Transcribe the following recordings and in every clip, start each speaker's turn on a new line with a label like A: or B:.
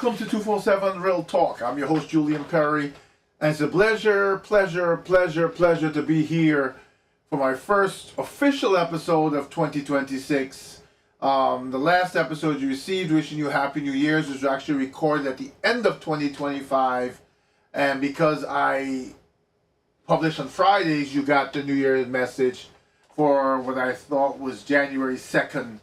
A: Welcome to 247 Real Talk. I'm your host, Julian Perry, and it's a pleasure to be here for my first official episode of 2026. The last episode you received, wishing you Happy New Year's, was actually recorded at the end of 2025, and because I publish on Fridays, you got the New Year's message for what I thought was January 2nd,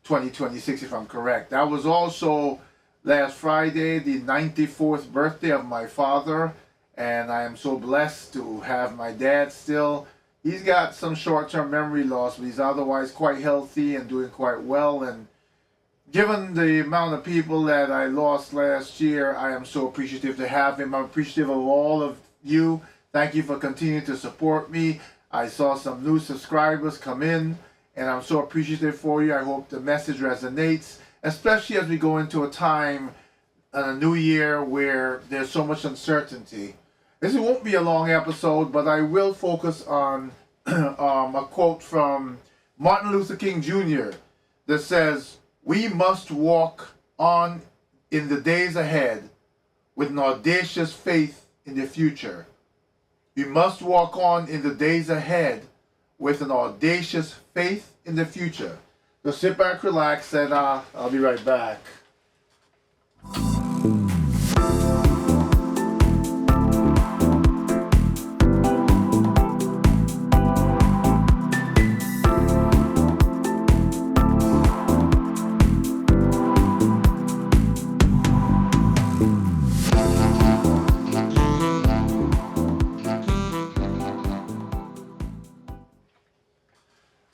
A: 2026, if I'm correct. That was also last Friday, the 94th birthday of my father, and I am so blessed to have my dad still. He's got some short-term memory loss, but he's otherwise quite healthy and doing quite well. And given the amount of people that I lost last year, I am so appreciative to have him. I'm appreciative of all of you. Thank you for continuing to support me. I saw some new subscribers come in, and I'm so appreciative for you. I hope the message resonates, especially as we go into a time in a new year where there's so much uncertainty. This won't be a long episode, but I will focus on a quote from Martin Luther King Jr. that says, "We must walk on in the days ahead with an audacious faith in the future." We must walk on in the days ahead with an audacious faith in the future. So sit back, relax, and I'll be right back.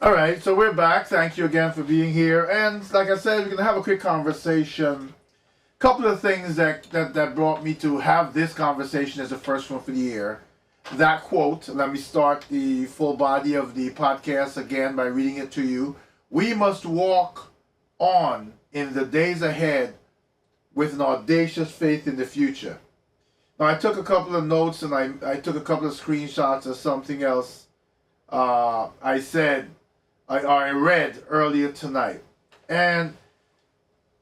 A: All right, so we're back. Thank you again for being here. And like I said, we're going to have a quick conversation. Couple of things that brought me to have this conversation as the first one for the year. That quote, let me start the full body of the podcast again by reading it to you. "We must walk on in the days ahead with an audacious faith in the future." Now, I took a couple of notes and I took a couple of screenshots of something else I read earlier tonight. And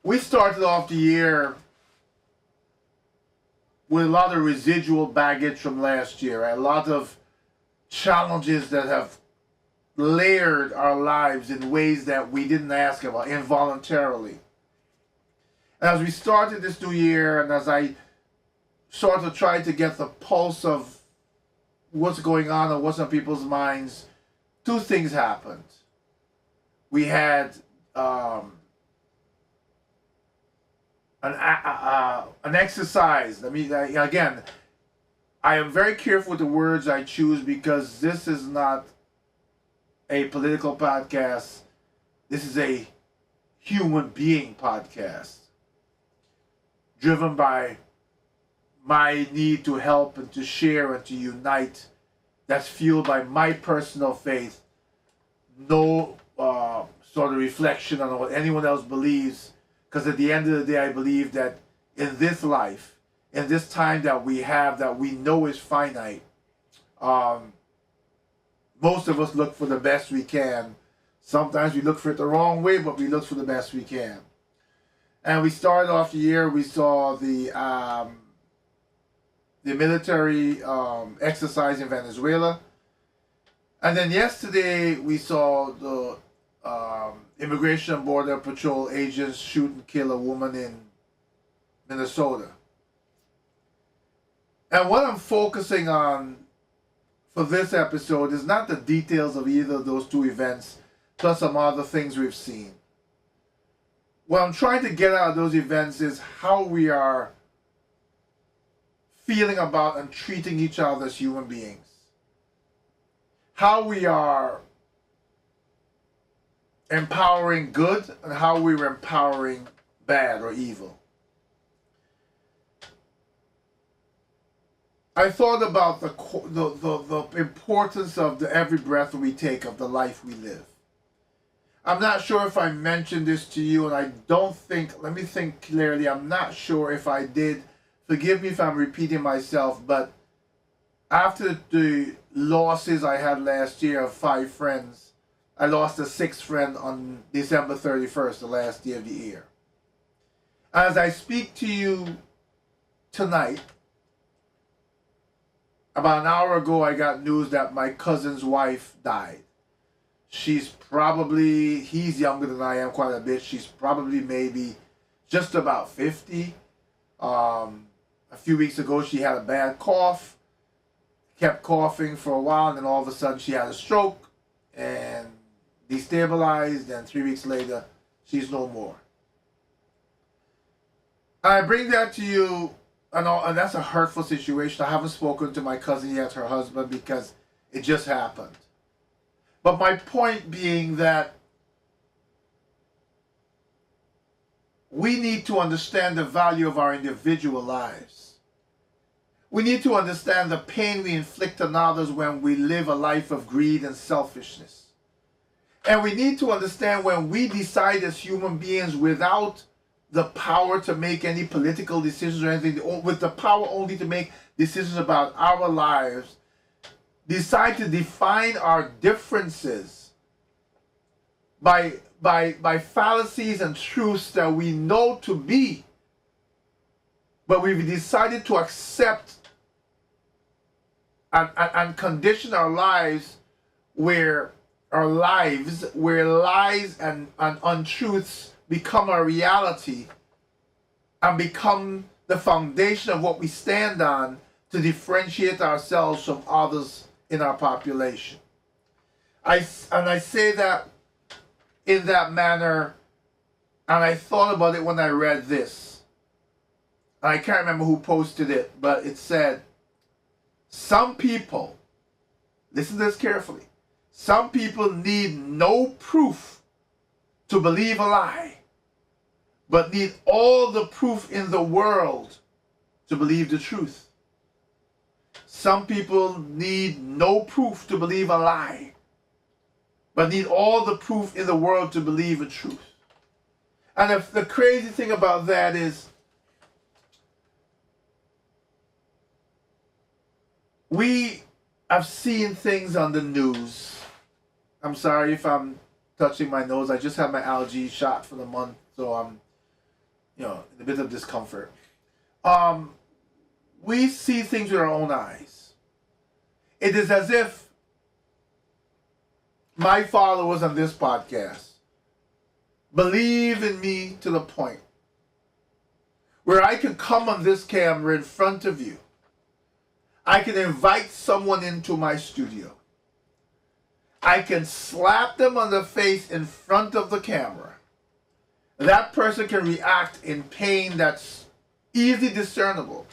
A: we started off the year with a lot of residual baggage from last year, a lot of challenges that have layered our lives in ways that we didn't ask about involuntarily. And as we started this new year, and as I sort of tried to get the pulse of what's going on and what's on people's minds, two things happened. We had an exercise. Again, I am very careful with the words I choose because this is not a political podcast. This is a human being podcast, driven by my need to help and to share and to unite. That's fueled by my personal faith. No sort of reflection on what anyone else believes, because at the end of the day, I believe that in this life, in this time that we have, that we know is finite, most of us look for the best we can. Sometimes we look for it the wrong way, but we look for the best we can. And we started off the year, we saw the military exercise in Venezuela. And then yesterday, we saw the Immigration and Border Patrol agents shoot and kill a woman in Minnesota. And what I'm focusing on for this episode is not the details of either of those two events, plus some other things we've seen. What I'm trying to get out of those events is how we are feeling about and treating each other as human beings. How we are empowering good and how we were empowering bad or evil. I thought about the importance of the every breath we take, of the life we live. I'm not sure if I mentioned this to you, and I don't think, let me think clearly, I'm not sure if I did. Forgive me if I'm repeating myself, but after the losses I had last year of 5 friends, I lost a 6th friend on December 31st, the last day of the year. As I speak to you tonight, about an hour ago, I got news that my cousin's wife died. He's younger than I am quite a bit. She's probably maybe just about 50. A few weeks ago, she had a bad cough, kept coughing for a while, and then all of a sudden she had a stroke and destabilized, and 3 weeks later, she's no more. I bring that to you, and that's a hurtful situation. I haven't spoken to my cousin yet, her husband, because it just happened. But my point being that we need to understand the value of our individual lives. We need to understand the pain we inflict on others when we live a life of greed and selfishness. And we need to understand when we decide as human beings without the power to make any political decisions or anything, with the power only to make decisions about our lives, decide to define our differences by fallacies and truths that we know to be, but we've decided to accept and condition our lives where lies and untruths become our reality and become the foundation of what we stand on to differentiate ourselves from others in our population. I say that in that manner, and I thought about it when I read this. And I can't remember who posted it, but it said, some people, listen to this carefully, some people need no proof to believe a lie, but need all the proof in the world to believe the truth. Some people need no proof to believe a lie, but need all the proof in the world to believe a truth. And if the crazy thing about that is, we have seen things on the news. I'm sorry if I'm touching my nose. I just had my allergy shot for the month, so I'm, in a bit of discomfort. We see things with our own eyes. It is as if my followers on this podcast believe in me to the point where I can come on this camera in front of you. I can invite someone into my studio. I can slap them on the face in front of the camera. That person can react in pain that's easily discernible.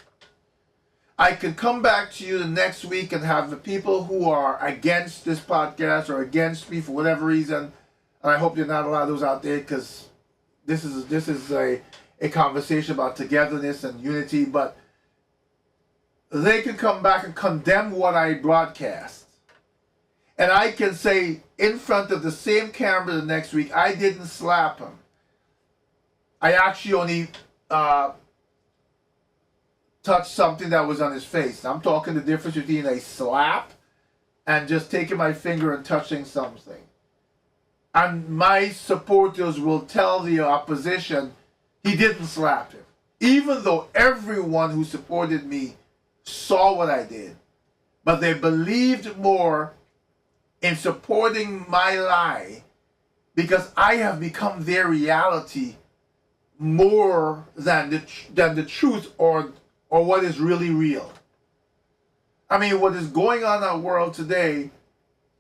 A: I can come back to you the next week and have the people who are against this podcast or against me for whatever reason, and I hope there are not a lot of those out there, because this is a conversation about togetherness and unity, but they can come back and condemn what I broadcast. And I can say in front of the same camera the next week, I didn't slap him. I actually only touched something that was on his face. I'm talking the difference between a slap and just taking my finger and touching something. And my supporters will tell the opposition he didn't slap him. Even though everyone who supported me saw what I did. But they believed more in supporting my lie because I have become their reality more than the truth or what is really real. I mean, what is going on in our world today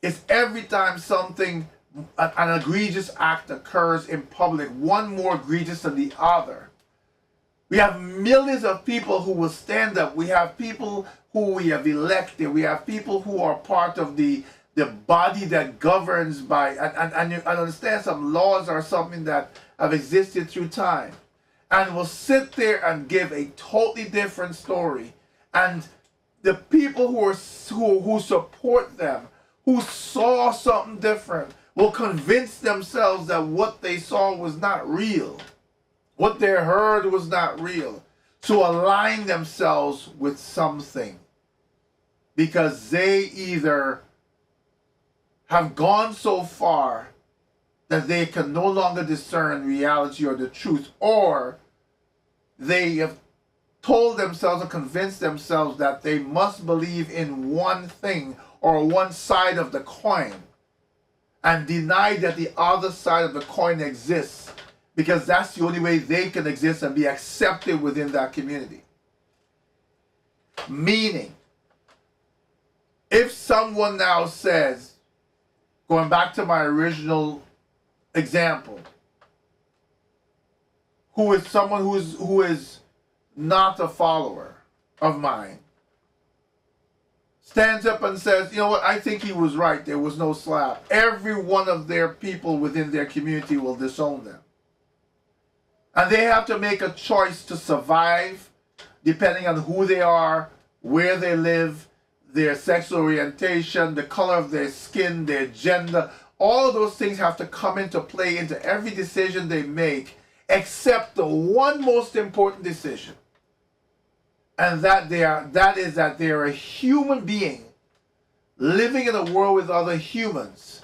A: is every time an egregious act occurs in public, one more egregious than the other, we have millions of people who will stand up. We have people who we have elected. We have people who are part of the body that governs by, and you understand some laws are something that have existed through time, and will sit there and give a totally different story. And the people who support them, who saw something different, will convince themselves that what they saw was not real. What they heard was not real. To align themselves with something. Because they either have gone so far that they can no longer discern reality or the truth, or they have told themselves and convinced themselves that they must believe in one thing or one side of the coin and deny that the other side of the coin exists, because that's the only way they can exist and be accepted within that community. Meaning, if someone now says, going back to my original example, who is someone who is not a follower of mine, stands up and says, you know what, I think he was right, there was no slap. Every one of their people within their community will disown them. And they have to make a choice to survive, depending on who they are, where they live, their sexual orientation, the color of their skin, their gender. All of those things have to come into play into every decision they make, except the one most important decision. And that is that they are a human being living in a world with other humans,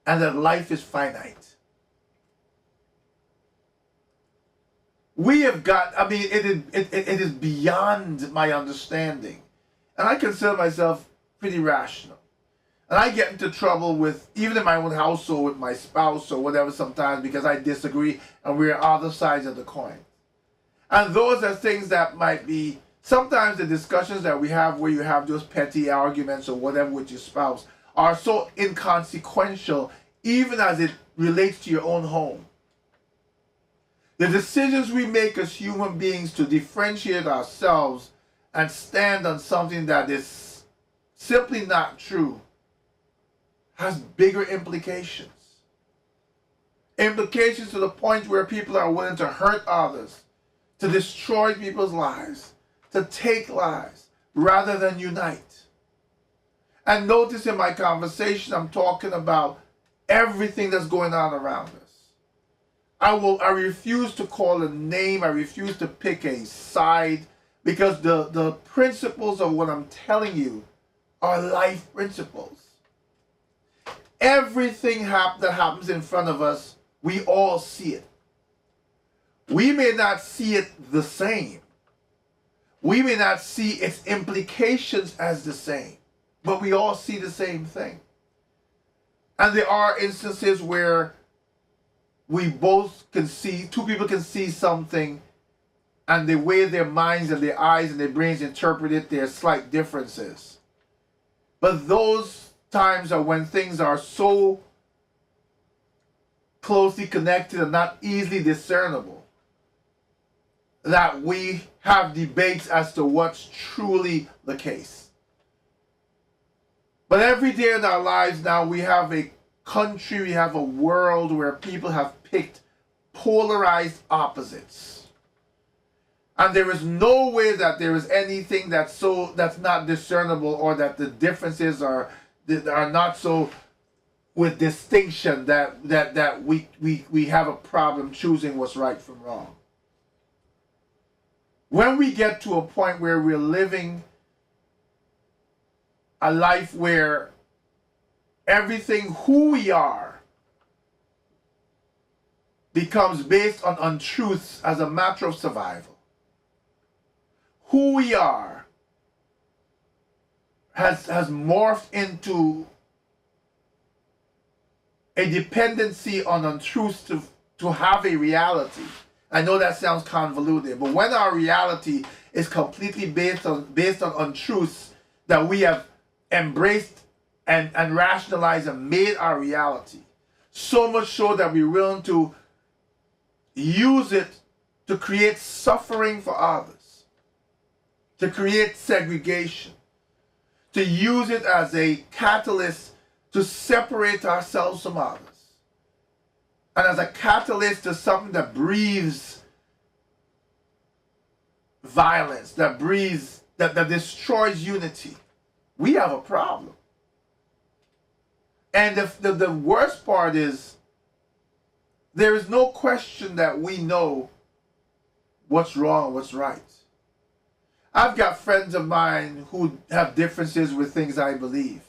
A: and that life is finite. We have got, I mean, it is beyond my understanding. And I consider myself pretty rational. And I get into trouble with, even in my own household, with my spouse or whatever sometimes, because I disagree and we're other sides of the coin. And those are things that might be, sometimes the discussions that we have where you have those petty arguments or whatever with your spouse are so inconsequential, even as it relates to your own home. The decisions we make as human beings to differentiate ourselves and stand on something that is simply not true has bigger implications. Implications to the point where people are willing to hurt others, to destroy people's lives, to take lives, rather than unite. And notice in my conversation, I'm talking about everything that's going on around us. I refuse to call a name, I refuse to pick a side, because the principles of what I'm telling you are life principles. Everything that happens in front of us, we all see it. We may not see it the same. We may not see its implications as the same, but we all see the same thing. And there are instances where we both can see, two people can see something, and the way their minds and their eyes and their brains interpret it, there are slight differences. But those times are when things are so closely connected and not easily discernible that we have debates as to what's truly the case. But every day in our lives now, we have a country, we have a world where people have picked polarized opposites. And there is no way that there is anything that's not discernible, or that the differences are not so with distinction that we have a problem choosing what's right from wrong. When we get to a point where we're living a life where everything who we are becomes based on untruths as a matter of survival. Who we are has morphed into a dependency on untruths to have a reality. I know that sounds convoluted, but when our reality is completely based on untruths that we have embraced and rationalized and made our reality, so much so that we're willing to use it to create suffering for others, to create segregation, to use it as a catalyst to separate ourselves from others, and as a catalyst to something that breathes violence, that destroys unity. We have a problem. And the worst part is, there is no question that we know what's wrong, what's right. I've got friends of mine who have differences with things I believe.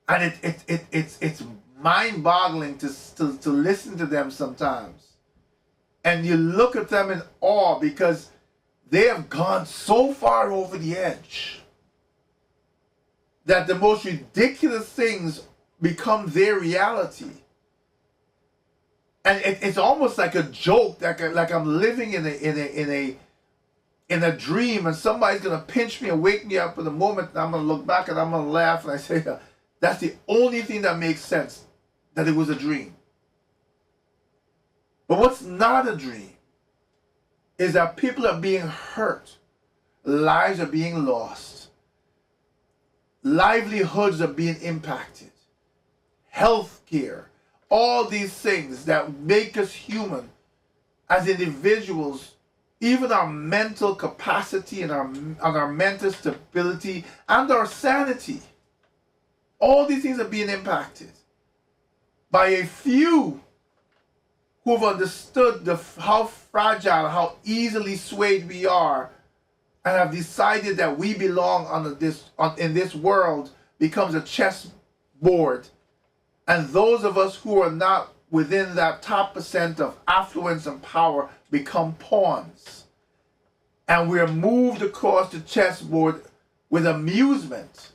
A: And it's mind-boggling to listen to them sometimes. And you look at them in awe because they have gone so far over the edge that the most ridiculous things become their reality. And it's almost like a joke, like I'm living in a dream, and somebody's gonna pinch me and wake me up in a moment, and I'm gonna look back and I'm gonna laugh, and I say, that's the only thing that makes sense, that it was a dream. But what's not a dream is that people are being hurt, lives are being lost, livelihoods are being impacted, health care, all these things that make us human as individuals, even our mental capacity and our mental stability and our sanity. All these things are being impacted by a few who've understood how fragile, how easily swayed we are, and have decided that we belong in this world becomes a chessboard. And those of us who are not within that top percent of affluence and power become pawns. And we're moved across the chessboard with amusement,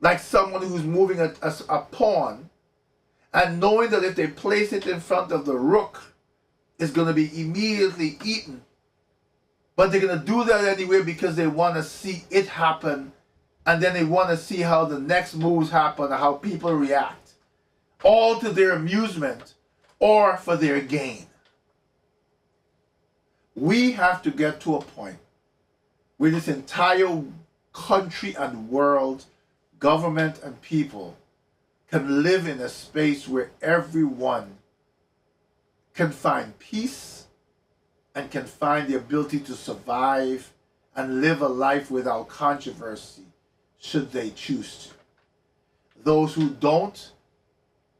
A: like someone who's moving a pawn, and knowing that if they place it in front of the rook, it's going to be immediately eaten. But they're going to do that anyway because they want to see it happen, and then they want to see how the next moves happen and how people react, all to their amusement or for their gain. We have to get to a point where this entire country and world, government and people, can live in a space where everyone can find peace and can find the ability to survive and live a life without controversy, should they choose to. Those who don't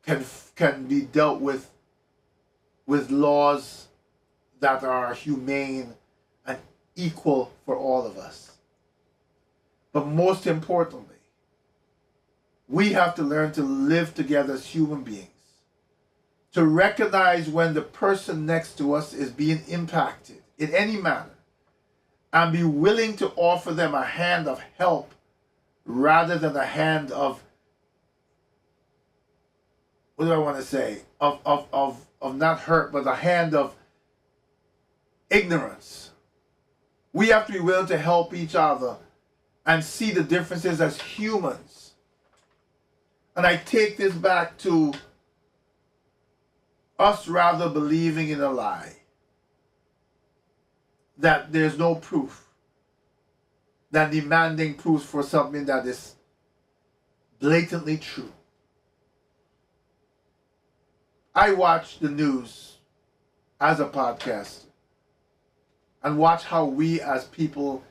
A: can be dealt with laws that are humane and equal for all of us. But most importantly, we have to learn to live together as human beings, to recognize when the person next to us is being impacted in any manner, and be willing to offer them a hand of help rather than a hand of, what do I want to say, of not hurt, but a hand of ignorance. We have to be willing to help each other and see the differences as humans. And I take this back to us rather believing in a lie, that there's no proof, than demanding proof for something that is blatantly true. I watch the news as a podcaster and watch how we as people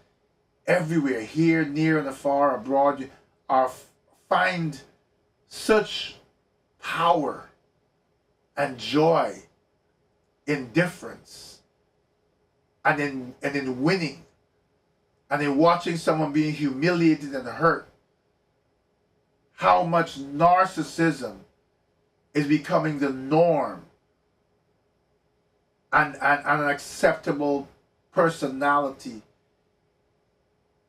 A: everywhere, here, near and afar, abroad, find such power and joy in difference and in winning and in watching someone being humiliated and hurt. How much narcissism is becoming the norm and an acceptable personality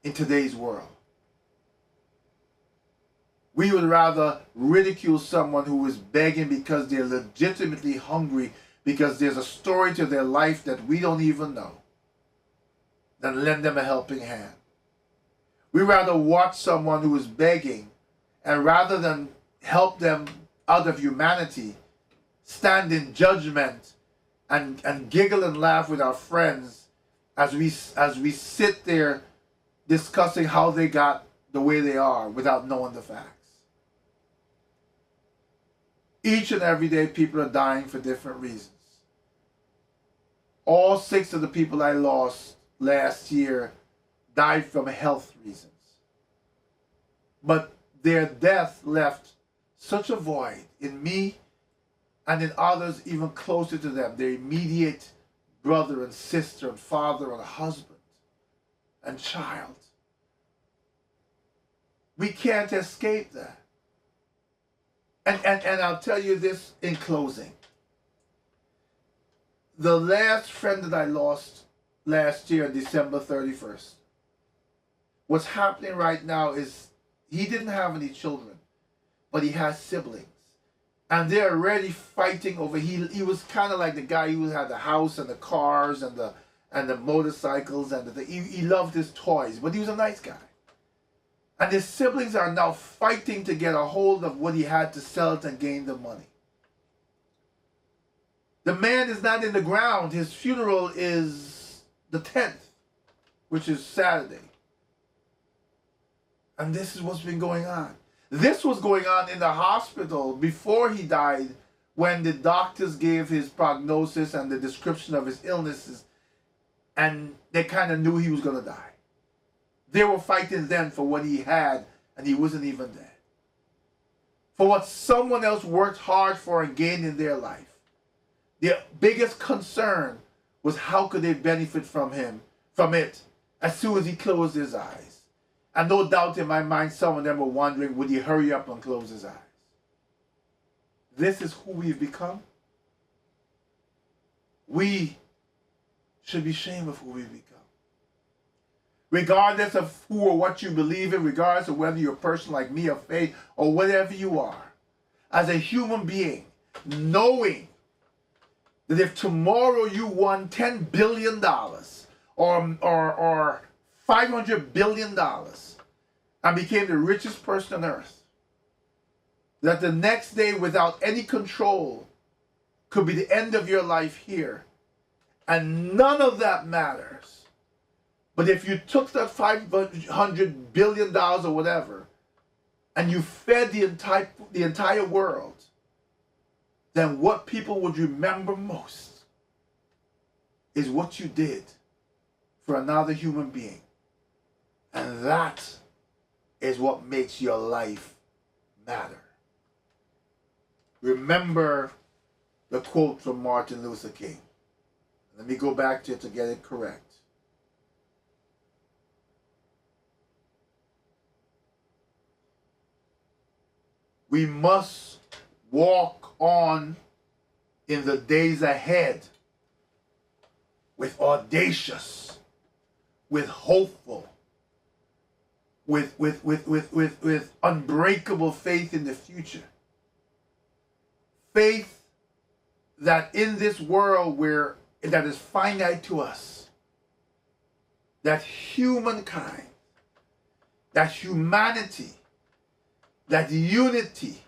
A: in today's world. We would rather ridicule someone who is begging because they're legitimately hungry, because there's a story to their life that we don't even know, than lend them a helping hand. We rather watch someone who is begging, and rather than help them out of humanity, stand in judgment and giggle and laugh with our friends as we sit there discussing how they got the way they are without knowing the facts. Each and every day people are dying for different reasons. All 6 of the people I lost last year died from health reasons. But their death left such a void in me and in others even closer to them, their immediate brother and sister and father and husband and child. We can't escape that. And I'll tell you this in closing. the last friend that I lost last year, December 31st, what's happening right now is he didn't have any children, but he has siblings. And they're already fighting over, he was kind of like the guy who had the house and the cars and the motorcycles and he loved his toys, but he was a nice guy. And his siblings are now fighting to get a hold of what he had to sell to gain the money. The man is not in the ground. His funeral is the 10th, which is Saturday. And this is what's been going on. This was going on in the hospital before he died, when the doctors gave his prognosis and the description of his illnesses, and they kind of knew he was going to die. They were fighting then for what he had, and he wasn't even dead. For what someone else worked hard for and gained in their life. Their biggest concern was how could they benefit from it, as soon as he closed his eyes. And no doubt in my mind, some of them were wondering, would he hurry up and close his eyes? This is who we've become. We should be ashamed of who we've become. Regardless of who or what you believe in, regardless of whether you're a person like me of faith or whatever you are, as a human being, knowing that if tomorrow you won $10 billion or $500 billion and became the richest person on earth, that the next day without any control could be the end of your life here, and none of that matters. But if you took that $500 billion or whatever and you fed the entire world, then what people would remember most is what you did for another human being. And that is what makes your life matter. Remember the quote from Martin Luther King. Let me go back to it to get it correct. We must walk on in the days ahead with audacious, with hopeful, with unbreakable faith in the future. Faith that in this world that is finite to us, that humankind, that humanity, that unity,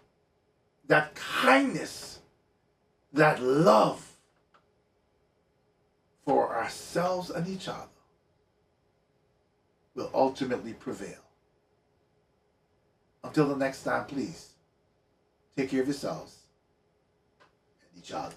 A: that kindness, that love for ourselves and each other will ultimately prevail. Until the next time, please take care of yourselves and each other.